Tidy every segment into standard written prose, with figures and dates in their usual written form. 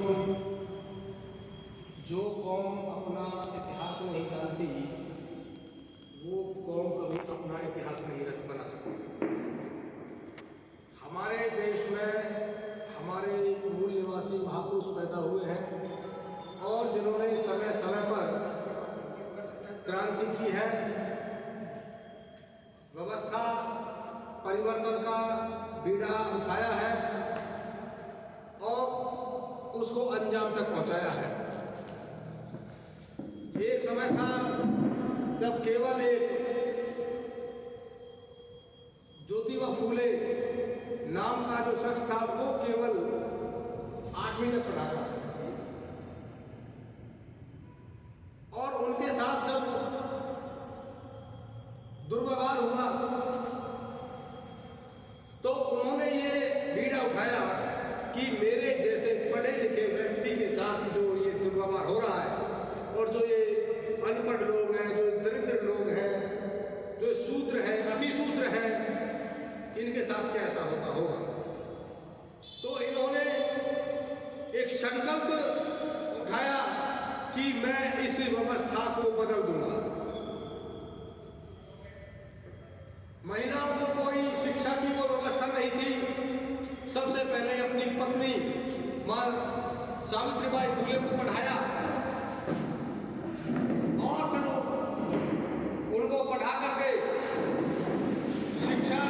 जो कौम अपना इतिहास नहीं जानती वो कौम कभी अपना इतिहास नहीं बना सकती। हमारे देश में हमारे मूल निवासी महापुरुष पैदा हुए हैं और जिन्होंने समय समय पर क्रांति की है, व्यवस्था परिवर्तन का बीड़ा उठाया है और उसको अंजाम तक पहुंचाया है। एक समय था जब केवल एक ज्योतिबा फूले नाम का जो शख्स था वो केवल 8वीं तक पढ़ा था और उनके साथ जब दुर्व्यवहार हुआ तो उन्होंने ये बीड़ा उठाया कि मेरे जैसे पढ़े लिखे व्यक्ति के साथ जो ये दुर्व्यवहार हो रहा है और जो ये अनपढ़ लोग हैं, जो दरिद्र लोग हैं, जो शूद्र हैं, अतिशूद्र हैं, इनके साथ कैसा होता होगा। तो इन्होंने एक संकल्प उठाया कि मैं इस व्यवस्था को बदल दूंगा। महिलाओं को कोई शिक्षा की वो व्यवस्था नहीं थी। सबसे पहले अपनी पत्नी मां सावित्रीबाई फूले को पढ़ाया और उनको पढ़ा करके शिक्षा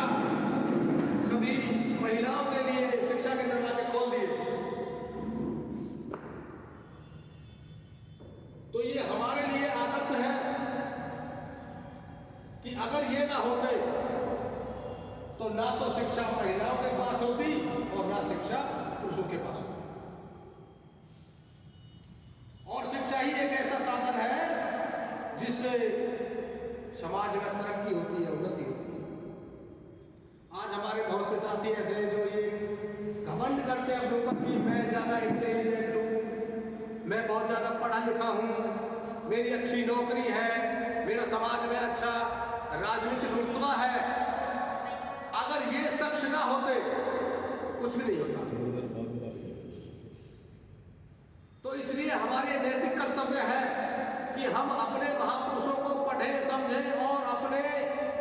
सभी महिलाओं के लिए शिक्षा के दरवाजे खोल दिए। तो ये हमारे लिए आदर्श है कि अगर ये ना होते तो ना तो शिक्षा महिलाओं के पास होती और ना शिक्षा पुरुषों के पास होती। और शिक्षा ही एक ऐसा साधन है जिससे समाज में तरक्की होती है, उन्नति होती है। आज हमारे बहुत से साथी ऐसे हैं जो ये घमंड करते हैं अपने ऊपर कि मैं ज्यादा इंटेलिजेंट हूं, मैं बहुत ज्यादा पढ़ा लिखा हूं, मेरी अच्छी नौकरी है, मेरा समाज में अच्छा राजनीतिक रुतबा है। अगर ये शख्स ना होते कुछ भी नहीं होता। तो इसलिए हमारे नैतिक कर्तव्य है कि हम अपने महापुरुषों को पढ़ें, समझें और अपने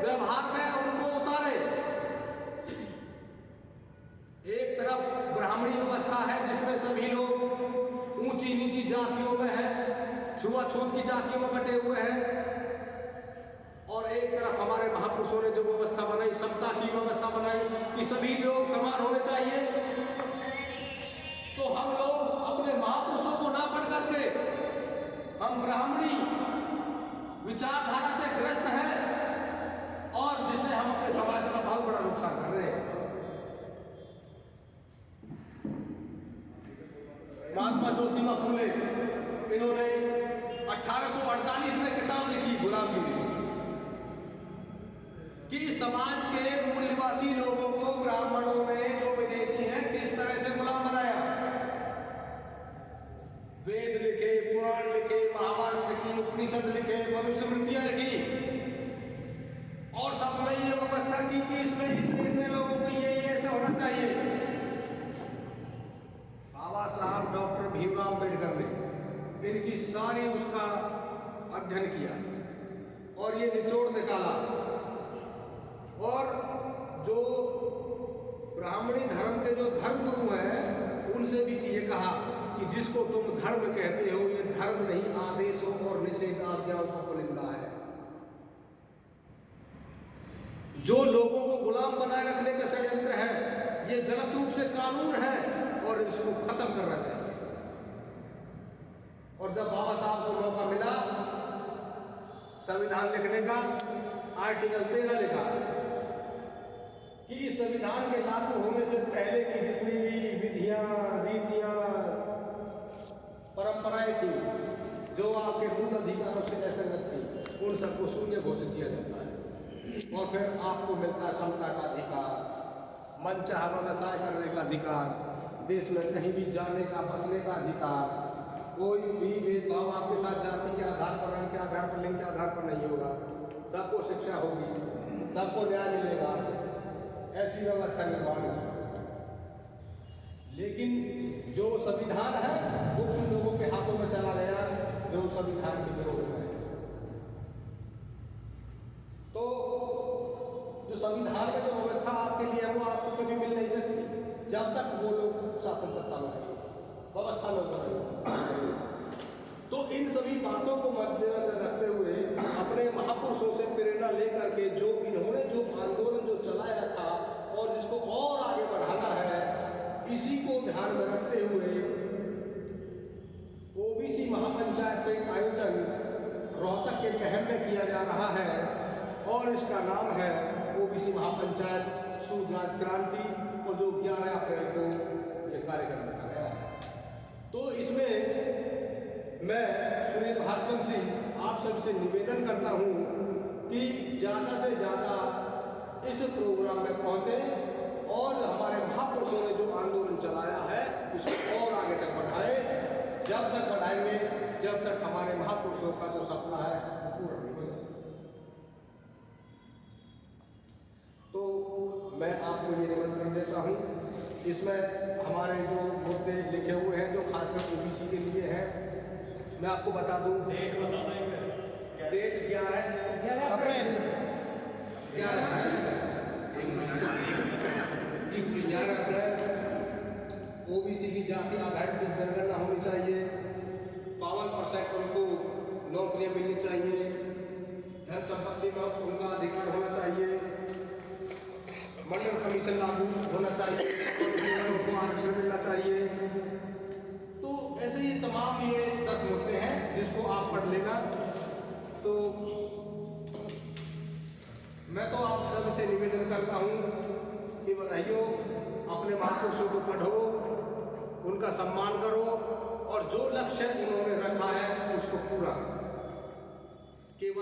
व्यवहार में उनको उतारें। एक तरफ ब्राह्मणी व्यवस्था है जिसमें सभी लोग ऊंची नीची जातियों में है, छुआछूत की जातियों में बटे हुए हैं, और एक तरफ हमारे महापुरुषों ने जो व्यवस्था बनाई, समता की व्यवस्था बनाई कि सभी लोग समान होने चाहिए। तो हम लोग अपने महापुरुषों को ना पढ़ करके हम ब्राह्मणी विचारधारा से ग्रस्त हैं और जिससे हम अपने समाज का बहुत बड़ा नुकसान कर रहे हैं। महात्मा ज्योतिबा फूले इन्होंने 1848 में किताब लिखी गुलामगिरी कि समाज के मूल निवासी लोगों को ब्राह्मणों में जो विदेशी हैं किस तरह से गुलाम बनाया। वेद लिखे, पुराण लिखे, महाभारत लिखी, उपनिषद लिखे, मनुस्मृतियां लिखी और सब में ये व्यवस्था की कि इसमें इतने लोगों को ये ऐसे होना चाहिए। बाबा साहब डॉक्टर भीमराव अम्बेडकर ने इनकी सारी उसका अध्ययन किया और ये निचोड़ निकाला और जो ब्राह्मणी धर्म के जो धर्मगुरु हैं उनसे भी ये कहा कि जिसको तुम धर्म कहते हो ये धर्म नहीं, आदेशों और निषेध आज्ञाओं का पुलिंदा है। जो लोगों को गुलाम बनाए रखने का षड्यंत्र है ये गलत रूप से कानून है और इसको खत्म करना चाहिए। और जब बाबा साहब को मौका मिला संविधान लिखने का, आर्टिकल 13 लिखा कि इस संविधान के लागू होने से पहले की जितनी भी विधियां, रीतियां, परंपराएं थी जो आपके मूल अधिकारों से असंगत थी उन सबको शून्य घोषित किया जाता है और फिर आपको मिलता है समता का अधिकार, मनचाहा व्यवसाय करने का अधिकार, देश में कहीं भी जाने का, बसने का अधिकार, कोई भी भेदभाव आपके साथ जाति के आधार पर, रंग के आधार पर, लिंग के आधार पर नहीं होगा, सबको शिक्षा होगी, सबको न्याय मिलेगा, ऐसी व्यवस्था निर्माण की। लेकिन जो संविधान है संविधान के विरोध में है। तो जो संविधान में जो व्यवस्था आपके लिए है वो आपको कभी मिल नहीं सकती जब तक वो लोग शासन सत्ता में रहें, व्यवस्था में रहें। तो इन सभी बातों को मद्देनजर रखते हुए अपने महापुरुषों से प्रेरणा लेकर के जो इन्होंने जो आंदोलन जो चलाया था और जिसको और आगे बढ़ाना है, इसी को ध्यान में रखते हुए ओबीसी महापंचायत का एक आयोजन रोहतक के कहर में किया जा रहा है और इसका नाम है ओबीसी महापंचायत शूद्राज क्रांति, और जो 11 अप्रैल को यह कार्यक्रम रखा गया है। तो इसमें मैं सुनील भारतवंशी आप सबसे निवेदन करता हूं कि ज़्यादा से ज़्यादा इस प्रोग्राम में पहुंचे और हमारे महापुरुषों ने जो आंदोलन चलाया है इसको और आगे तक बढ़ाए। जब तक बढ़ाएंगे जब तक हमारे महापुरुषों का जो सपना है वो पूरा नहीं होगा। तो मैं आपको ये निमंत्रण देता हूँ, इसमें हमारे जो मुद्दे लिखे हुए हैं जो खासकर ओबीसी के लिए हैं, मैं आपको बता दूं। डेट बताना है, डेट 11 अप्रैल 11 अप्रैल ओबीसी की जाति आधारित जनगणना होनी चाहिए। 52% उनको नौकरियां मिलनी चाहिए, धन संपत्ति में उनका अधिकार होना चाहिए, मंडल कमीशन लागू होना चाहिए, उनको आरक्षण मिलना चाहिए। तो ऐसे ही तमाम ये 10 मुद्दे हैं जिसको आप पढ़ लेना। तो मैं तो आप सब से निवेदन करता हूँ कि भाइयों अपने महापुरुषों को पढ़ो, उनका सम्मान करो और जो लक्ष्य इन्होंने रखा है उसको पूरा करो। केवल